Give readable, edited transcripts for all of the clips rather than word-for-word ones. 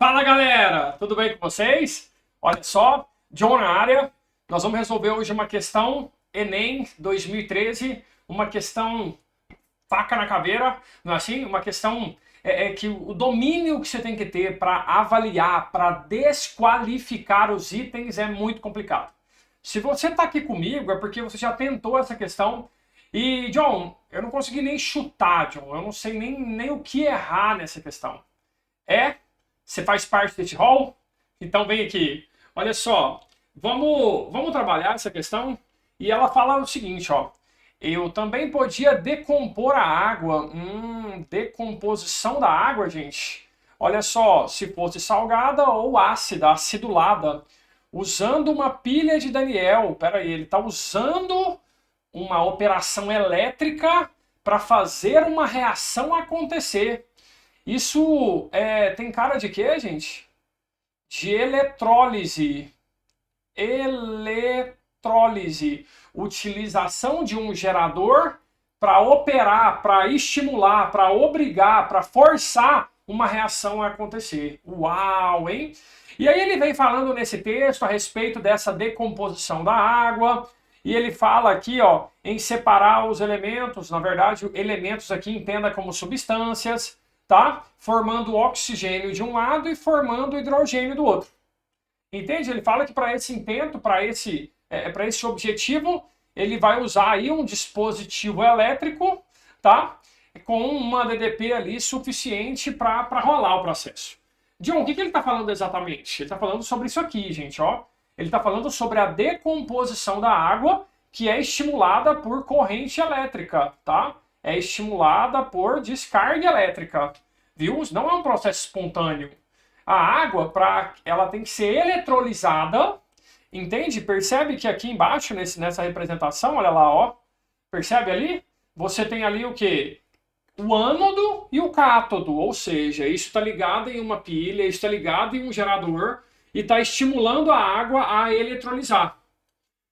Fala galera, tudo bem com vocês? Olha só, John na área. Nós vamos resolver hoje uma questão Enem 2013, uma questão faca na caveira, não é assim? Uma questão que o domínio que você tem que ter para avaliar, para desqualificar os itens é muito complicado. Se você está aqui comigo é porque você já tentou essa questão e, John, eu não consegui nem chutar, John, eu não sei nem o que errar nessa questão. Você faz parte desse hall? Então vem aqui. Olha só, vamos trabalhar essa questão. E ela fala o seguinte, ó. Eu também podia decompor a água. Decomposição da água, gente. Olha só, se fosse salgada ou ácida, acidulada. Usando uma pilha de Daniel. Pera aí, ele está usando uma operação elétrica para fazer uma reação acontecer. Isso tem cara de quê, gente? De eletrólise. Eletrólise. Utilização de um gerador para operar, para estimular, para obrigar, para forçar uma reação a acontecer. Uau, hein? E aí ele vem falando nesse texto a respeito dessa decomposição da água. E ele fala aqui, ó, em separar os elementos. Na verdade, elementos aqui entenda como substâncias. Tá? Formando oxigênio de um lado e formando hidrogênio do outro. Entende? Ele fala que para esse intento, para esse objetivo, ele vai usar aí um dispositivo elétrico, tá? Com uma DDP ali suficiente para rolar o processo. John, o que ele está falando exatamente? Ele está falando sobre isso aqui, gente, ó. Ele está falando sobre a decomposição da água que é estimulada por corrente elétrica, tá? É estimulada por descarga elétrica, viu? Não é um processo espontâneo. A água, ela tem que ser eletrolizada, entende? Percebe que aqui embaixo, nessa representação, olha lá, ó, percebe ali? Você tem ali o quê? O ânodo e o cátodo, ou seja, isso está ligado em uma pilha, isso está ligado em um gerador e está estimulando a água a eletrolizar.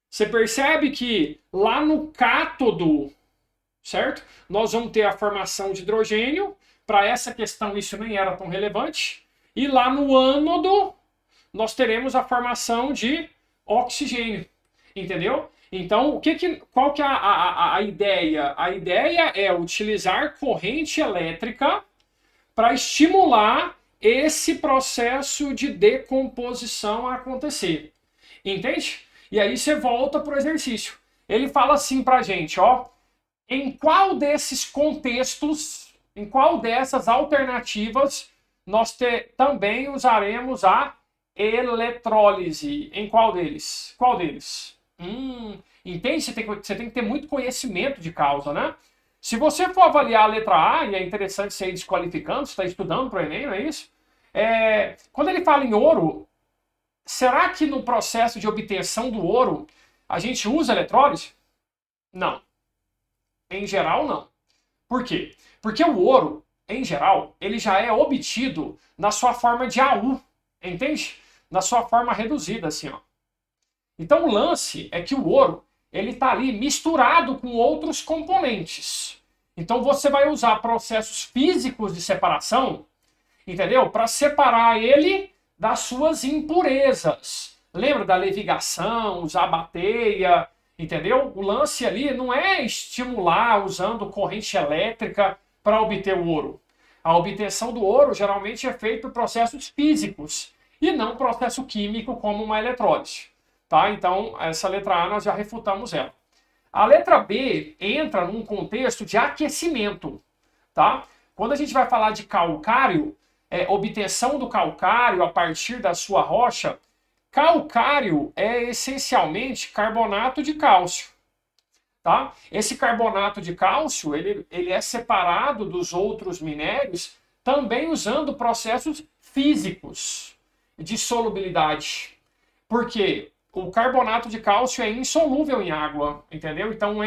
Você percebe que lá no cátodo, certo? Nós vamos ter a formação de hidrogênio. Para essa questão isso nem era tão relevante. E lá no ânodo nós teremos a formação de oxigênio. Entendeu? Então, qual que é a ideia? A ideia é utilizar corrente elétrica para estimular esse processo de decomposição a acontecer. Entende? E aí você volta para o exercício. Ele fala assim para a gente, ó. Em qual desses contextos, em qual dessas alternativas, nós também usaremos a eletrólise? Em qual deles? Qual deles? Entende? Você tem que ter muito conhecimento de causa, né? Se você for avaliar a letra A, e é interessante você ir desqualificando, você está estudando para o Enem, não é isso? Quando ele fala em ouro, será que no processo de obtenção do ouro a gente usa eletrólise? Não. Em geral, não. Por quê? Porque o ouro, em geral, ele já é obtido na sua forma de AU, entende? Na sua forma reduzida, assim, ó. Então o lance é que o ouro, ele está ali misturado com outros componentes. Então você vai usar processos físicos de separação, entendeu? Para separar ele das suas impurezas. Lembra da levigação, usar bateia, entendeu? O lance ali não é estimular usando corrente elétrica para obter o ouro. A obtenção do ouro geralmente é feita por processos físicos e não processo químico como uma eletrólise. Tá? Então, essa letra A nós já refutamos ela. A letra B entra num contexto de aquecimento. Tá? Quando a gente vai falar de calcário, obtenção do calcário a partir da sua rocha, calcário é essencialmente carbonato de cálcio. Tá? Esse carbonato de cálcio ele é separado dos outros minérios também usando processos físicos de solubilidade. Por quê? O carbonato de cálcio é insolúvel em água, entendeu? Então,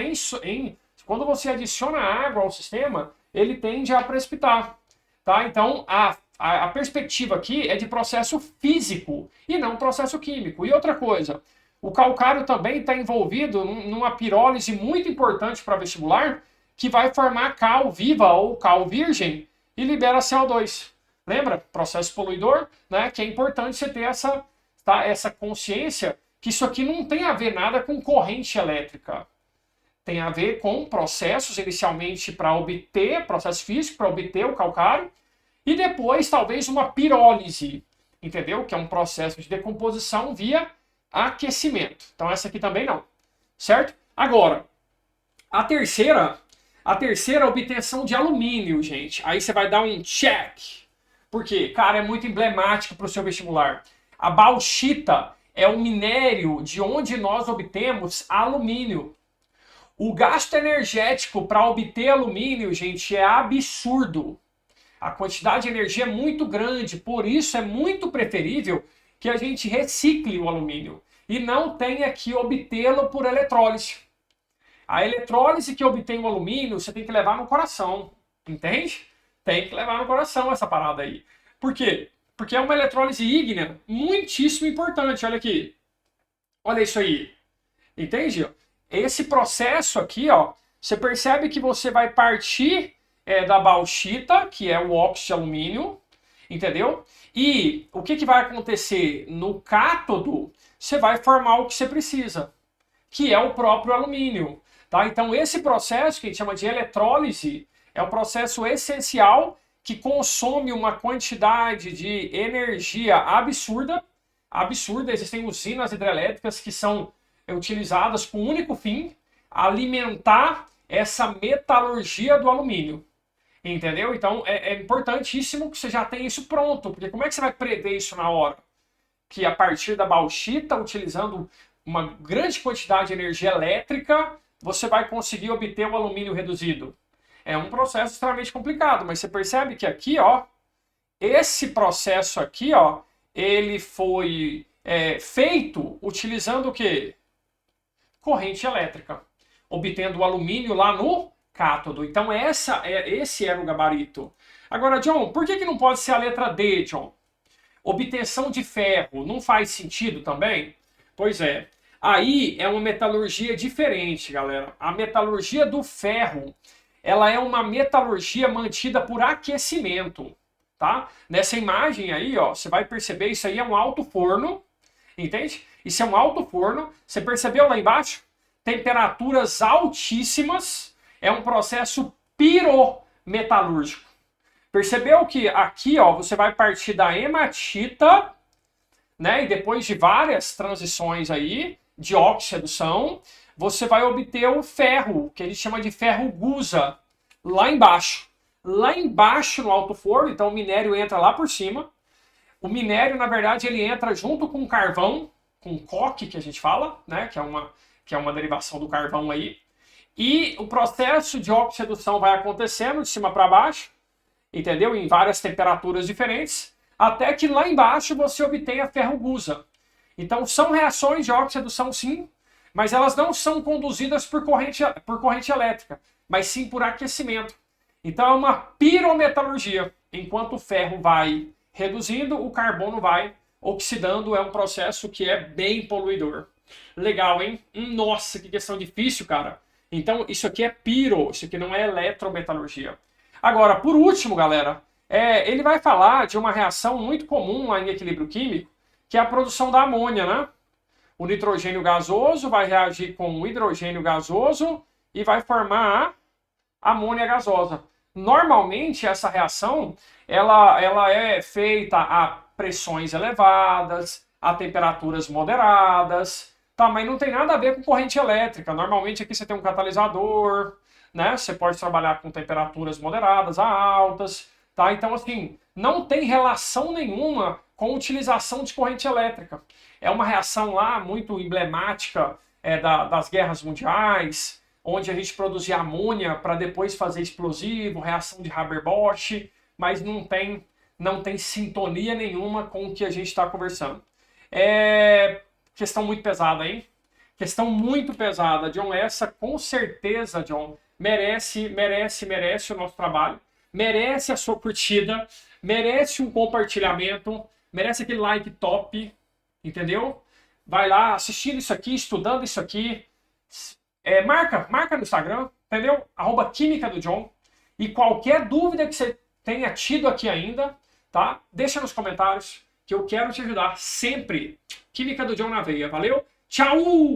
quando você adiciona água ao sistema, ele tende a precipitar. Tá? Então, a perspectiva aqui é de processo físico e não processo químico. E outra coisa, o calcário também está envolvido numa pirólise muito importante para vestibular, que vai formar cal viva ou cal virgem e libera CO2. Lembra? Processo poluidor, né? Que é importante você ter essa consciência que isso aqui não tem a ver nada com corrente elétrica. Tem a ver com processos, inicialmente para obter, processo físico, para obter o calcário, e depois talvez uma pirólise, entendeu? Que é um processo de decomposição via aquecimento. Então essa aqui também não, certo? Agora, a terceira é a obtenção de alumínio, gente. Aí você vai dar um check. Por quê? Cara, é muito emblemático para o seu vestibular. A bauxita é o minério de onde nós obtemos alumínio. O gasto energético para obter alumínio, gente, é absurdo. A quantidade de energia é muito grande, por isso é muito preferível que a gente recicle o alumínio e não tenha que obtê-lo por eletrólise. A eletrólise que obtém o alumínio, você tem que levar no coração, entende? Tem que levar no coração essa parada aí. Por quê? Porque é uma eletrólise ígnea muitíssimo importante, olha aqui. Olha isso aí, entende? Esse processo aqui, ó, você percebe que você vai partir da bauxita, que é o óxido de alumínio, entendeu? E o que vai acontecer? No cátodo, você vai formar o que você precisa, que é o próprio alumínio. Tá? Então esse processo, que a gente chama de eletrólise, é um processo essencial que consome uma quantidade de energia absurda. Existem usinas hidrelétricas que são utilizadas com o único fim, alimentar essa metalurgia do alumínio. Entendeu? Então é importantíssimo que você já tenha isso pronto, porque como é que você vai prever isso na hora? Que a partir da bauxita, utilizando uma grande quantidade de energia elétrica, você vai conseguir obter o alumínio reduzido. É um processo extremamente complicado, mas você percebe que aqui, ó, esse processo aqui, ó, ele foi feito utilizando o quê? Corrente elétrica, obtendo o alumínio lá no cátodo. Então esse era o gabarito. Agora, John, por que não pode ser a letra D, John? Obtenção de ferro, não faz sentido também? Pois é. Aí é uma metalurgia diferente, galera. A metalurgia do ferro, ela é uma metalurgia mantida por aquecimento, tá? Nessa imagem aí, ó, você vai perceber, isso aí é um alto forno, entende? Isso é um alto forno. Você percebeu lá embaixo? Temperaturas altíssimas. É um processo pirometalúrgico. Percebeu que aqui, ó, você vai partir da hematita, né? E depois de várias transições aí de oxidação, você vai obter o ferro, que a gente chama de ferro gusa, lá embaixo. Lá embaixo no alto forno, então o minério entra lá por cima. O minério, na verdade, ele entra junto com o carvão, com coque, que a gente fala, né? Que é uma derivação do carvão aí. E o processo de oxidação vai acontecendo de cima para baixo, entendeu? Em várias temperaturas diferentes, até que lá embaixo você obtenha ferro gusa. Então são reações de oxidação sim, mas elas não são conduzidas por corrente elétrica, mas sim por aquecimento. Então é uma pirometalurgia. Enquanto o ferro vai reduzindo, o carbono vai oxidando. É um processo que é bem poluidor. Legal, hein? Nossa, que questão difícil, cara. Então isso aqui é piro, isso aqui não é eletrometalurgia. Agora, por último, galera, ele vai falar de uma reação muito comum lá em equilíbrio químico, que é a produção da amônia, né? O nitrogênio gasoso vai reagir com o hidrogênio gasoso e vai formar a amônia gasosa. Normalmente, essa reação ela é feita a pressões elevadas, a temperaturas moderadas, tá? Mas não tem nada a ver com corrente elétrica. Normalmente aqui você tem um catalisador, né? Você pode trabalhar com temperaturas moderadas a altas, tá? Então, assim, não tem relação nenhuma com a utilização de corrente elétrica. É uma reação lá muito emblemática das guerras mundiais, onde a gente produzia amônia para depois fazer explosivo, reação de Haber-Bosch, mas não tem sintonia nenhuma com o que a gente está conversando. Questão muito pesada, hein? Questão muito pesada, John. Essa, com certeza, John, merece o nosso trabalho, merece a sua curtida, merece um compartilhamento, merece aquele like top, entendeu? Vai lá assistindo isso aqui, estudando isso aqui. Marca no Instagram, entendeu? @Química do John. E qualquer dúvida que você tenha tido aqui ainda, tá? Deixa nos comentários que eu quero te ajudar sempre. Química do John na veia, valeu? Tchau!